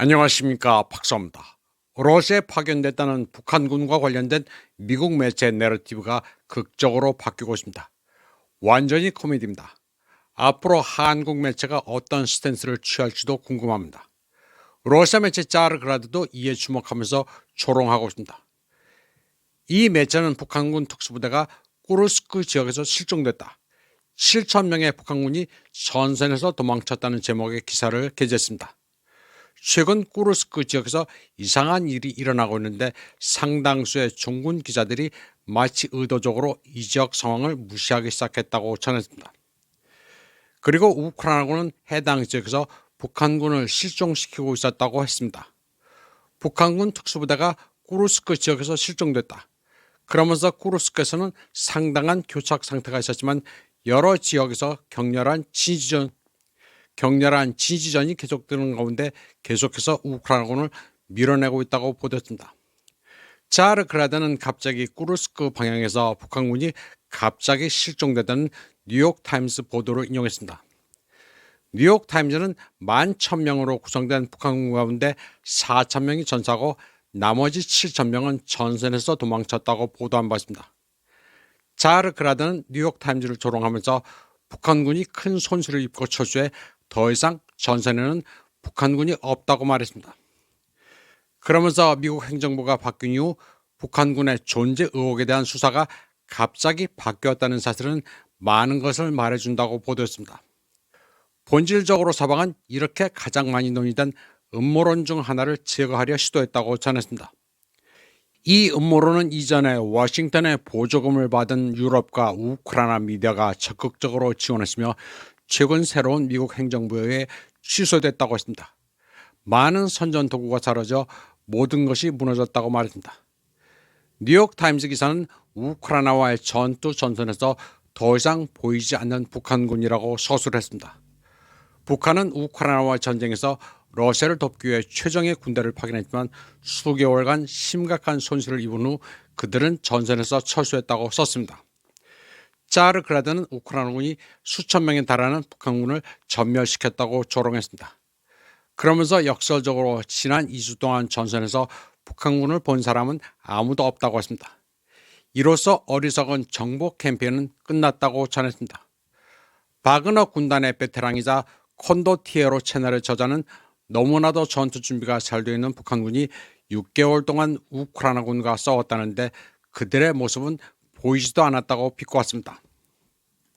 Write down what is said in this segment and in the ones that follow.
안녕하십니까, 박사입니다. 러시아에 파견됐다는 북한군과 관련된 미국 매체 내러티브가 극적으로 바뀌고 있습니다. 완전히 코미디입니다. 앞으로 한국 매체가 어떤 스탠스를 취할지도 궁금합니다. 러시아 매체 짜르그라드도 이에 주목하면서 조롱하고 있습니다. 이 매체는 북한군 특수부대가 꾸르스크 지역에서 실종됐다, 7천 명의 북한군이 전선에서 도망쳤다는 제목의 기사를 게재했습니다. 최근 꾸르스크 지역에서 이상한 일이 일어나고 있는데 상당수의 종군 기자들이 마치 의도적으로 이 지역 상황을 무시하기 시작했다고 전했습니다. 그리고 우크라이나군은 해당 지역에서 북한군을 실종시키고 있었다고 했습니다. 북한군 특수부대가 꾸르스크 지역에서 실종됐다. 그러면서 꾸르스크에서는 상당한 교착 상태가 있었지만 여러 지역에서 격렬한 지지전이 계속되는 가운데 계속해서 우크라이나군을 밀어내고 있다고 보도했습니다. 자르그라드는 갑자기 꾸르스크 방향에서 북한군이 갑자기 실종되다는 뉴욕타임스 보도를 인용했습니다. 뉴욕타임즈는 11,000명으로 구성된 북한군 가운데 4,000명이 전사하고 나머지 7,000명은 전선에서 도망쳤다고 보도한 바 있습니다. 자르그라드는 뉴욕타임즈를 조롱하면서 북한군이 큰 손실을 입고 철수해 더 이상 전선에는 북한군이 없다고 말했습니다. 그러면서 미국 행정부가 바뀐 이후 북한군의 존재 의혹에 대한 수사가 갑자기 바뀌었다는 사실은 많은 것을 말해준다고 보도했습니다. 본질적으로 서방은 이렇게 가장 많이 논의된 음모론 중 하나를 제거하려 시도했다고 전했습니다. 이 음모론은 이전에 워싱턴의 보조금을 받은 유럽과 우크라이나 미디어가 적극적으로 지원했으며 최근 새로운 미국 행정부에 의해 취소됐다고 했습니다. 많은 선전 도구가 사라져 모든 것이 무너졌다고 말했습니다. 뉴욕타임스 기사는 우크라이나와의 전투 전선에서 더 이상 보이지 않는 북한군이라고 서술했습니다. 북한은 우크라이나와의 전쟁에서 러시아를 돕기 위해 최정예 군대를 파견했지만 수개월간 심각한 손실을 입은 후 그들은 전선에서 철수했다고 썼습니다. 자르그라드는 우크라이나군이 수천 명에 달하는 북한군을 전멸시켰다고 조롱했습니다. 그러면서 역설적으로 지난 2주 동안 전선에서 북한군을 본 사람은 아무도 없다고 했습니다. 이로써 어리석은 정보 캠페인은 끝났다고 전했습니다. 바그너 군단의 베테랑이자 콘도티에로 채널의 저자는 너무나도 전투 준비가 잘 되어 있는 북한군이 6개월 동안 우크라이나군과 싸웠다는데 그들의 모습은 보이지도 않았다고 비꼬았습니다.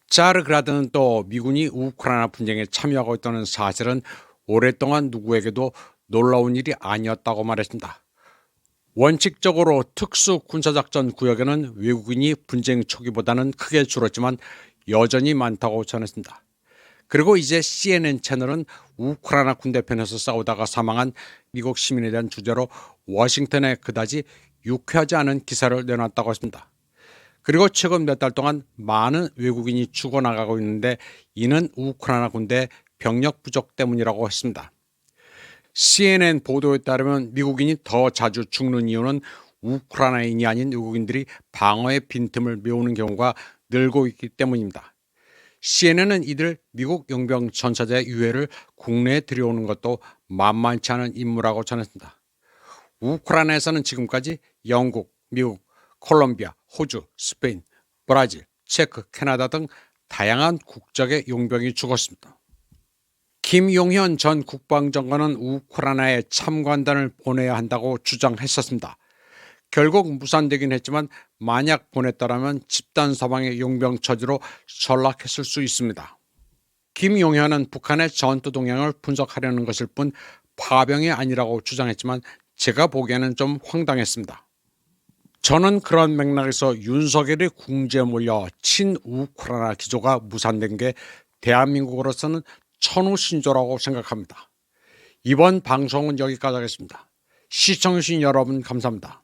자르그라드는 또 미군이 우크라이나 분쟁에 참여하고 있다는 사실은 오랫동안 누구에게도 놀라운 일이 아니었다고 말했습니다. 원칙적으로 특수 군사작전 구역에는 외국인이 분쟁 초기보다는 크게 줄었지만 여전히 많다고 전했습니다. 그리고 이제 CNN 채널은 우크라이나 군대 편에서 싸우다가 사망한 미국 시민에 대한 주제로 워싱턴에 그다지 유쾌하지 않은 기사를 내놨다고 했습니다. 그리고 최근 몇 달 동안 많은 외국인이 죽어나가고 있는데 이는 우크라이나 군대 병력 부족 때문이라고 했습니다. CNN 보도에 따르면 미국인이 더 자주 죽는 이유는 우크라이나인이 아닌 외국인들이 방어의 빈틈을 메우는 경우가 늘고 있기 때문입니다. CNN은 이들 미국 용병 전사자의 유해를 국내에 들여오는 것도 만만치 않은 임무라고 전했습니다. 우크라이나에서는 지금까지 영국, 미국, 콜롬비아, 호주, 스페인, 브라질, 체크, 캐나다 등 다양한 국적의 용병이 죽었습니다. 김용현 전 국방장관은 우크라이나에 참관단을 보내야 한다고 주장했었습니다. 결국 무산되긴 했지만 만약 보냈더라면 집단 사망의 용병 처지로 전락했을 수 있습니다. 김용현은 북한의 전투 동향을 분석하려는 것일 뿐 파병이 아니라고 주장했지만 제가 보기에는 좀 황당했습니다. 저는 그런 맥락에서 윤석열이 궁지에 몰려 친우크라이나 기조가 무산된 게 대한민국으로서는 천우신조라고 생각합니다. 이번 방송은 여기까지 하겠습니다. 시청해주신 여러분 감사합니다.